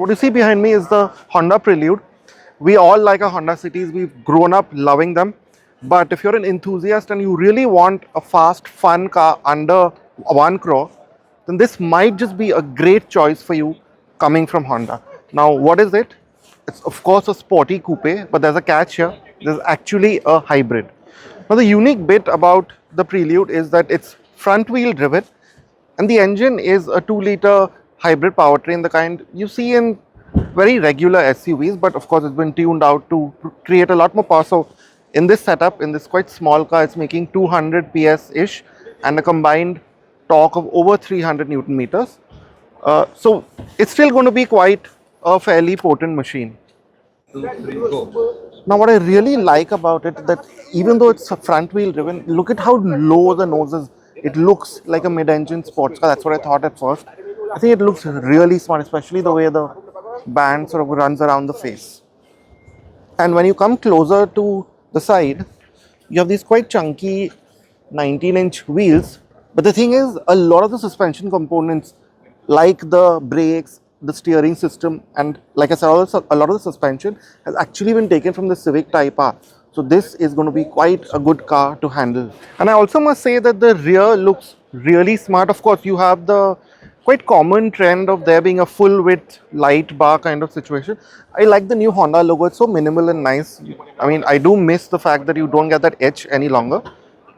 What you see behind me is the Honda Prelude. We all like our Honda cities. We've grown up loving them. But if you're an enthusiast and you really want a fast, fun car under 1 crore, then this might just be a great choice for you coming from Honda. Now, what is it? It's of course a sporty coupe, but there's a catch here. There's actually a hybrid. Now, the unique bit about the Prelude is that it's front wheel driven and the engine is a 2-liter hybrid powertrain, the kind you see in very regular SUVs, but of course it's been tuned out to create a lot more power. So in this setup, in this quite small car, it's making 200 PS-ish and a combined torque of over 300 Newton meters. So it's still going to be quite a fairly potent machine. 2, 3, go. Now what I really like about it, that even though it's a front wheel driven, look at how low the nose is. It looks like a mid-engine sports car. That's what I thought at first. I think it looks really smart, especially the way the band sort of runs around the face. And when you come closer to the side, you have these quite chunky 19-inch wheels. But the thing is, a lot of the suspension components, like the brakes, the steering system, and like I said, also a lot of the suspension has actually been taken from the Civic Type R. So this is going to be quite a good car to handle. And I also must say that the rear looks really smart. Of course, you have the quite common trend of there being a full width light bar kind of situation. I like the new Honda logo. It's so minimal and nice. I mean, I do miss the fact that you don't get that edge any longer,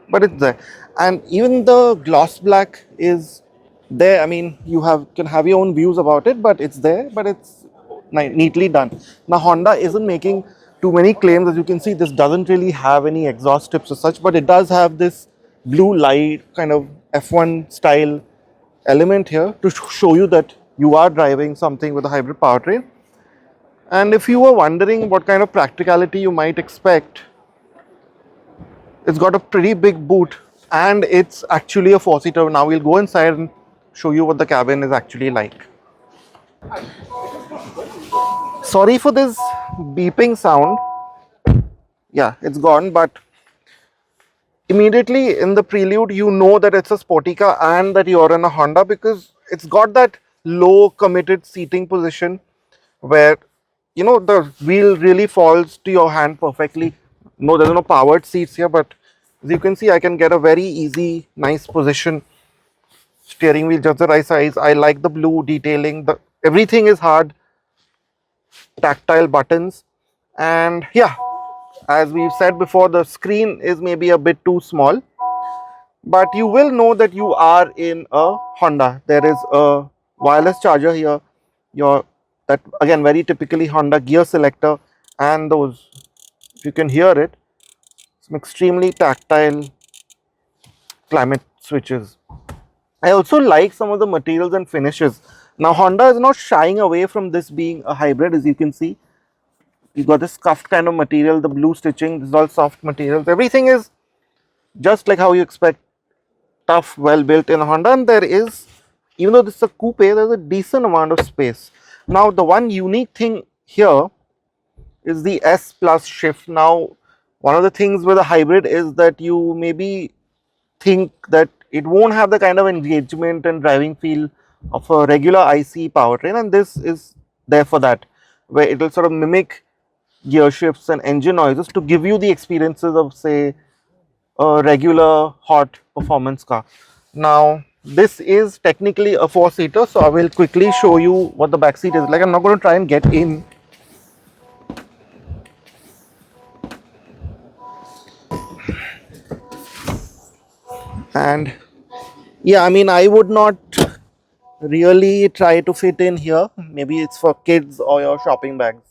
but it's there. And even the gloss black is there. I mean, you can have your own views about it, but it's there, but it's neatly done. Now, Honda isn't making too many claims. As you can see, this doesn't really have any exhaust tips as such, but it does have this blue light kind of F1 style element here to show you that you are driving something with a hybrid powertrain. And if you were wondering what kind of practicality you might expect, it's got a pretty big boot and it's actually a 4-seater. Now we'll go inside and show you what the cabin is actually like. Sorry for this beeping sound. Yeah, it's gone, but immediately in the Prelude, you know that it's a sporty car and that you're in a Honda because it's got that low committed seating position where, you know, the wheel really falls to your hand perfectly. No, there's no powered seats here, but as you can see, I can get a very easy, nice position. Steering wheel just the right size. I like the blue detailing. Everything is hard, tactile buttons, and yeah, as we've said before, the screen is maybe a bit too small, but you will know that you are in a Honda. There is a wireless charger here, that again very typically Honda gear selector, and those, if you can hear it, some extremely tactile climate switches. I also like some of the materials and finishes. Now Honda is not shying away from this being a hybrid. As you can see, you got this scuffed kind of material, the blue stitching, this is all soft materials. Everything is just like how you expect, tough, well built in a Honda. And there is, even though this is a coupe, there's a decent amount of space. Now the one unique thing here is the S Plus shift. Now one of the things with a hybrid is that you maybe think that it won't have the kind of engagement and driving feel of a regular IC powertrain, and this is there for that, where it will sort of mimic gear shifts and engine noises to give you the experiences of, say, a regular hot performance car. Now this is technically a 4-seater, so I will quickly show you what the back seat is like. I'm not going to try and get in. And yeah, I mean, I would not really try to fit in here. Maybe it's for kids or your shopping bags.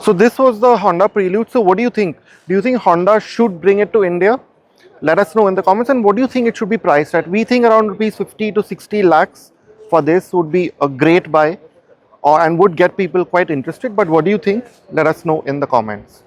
So this was the Honda Prelude. So what do you think? Do you think Honda should bring it to India? Let us know in the comments. And what do you think it should be priced at? We think around rupees 50 to 60 lakhs for this would be a great buy, and would get people quite interested. But what do you think? Let us know in the comments.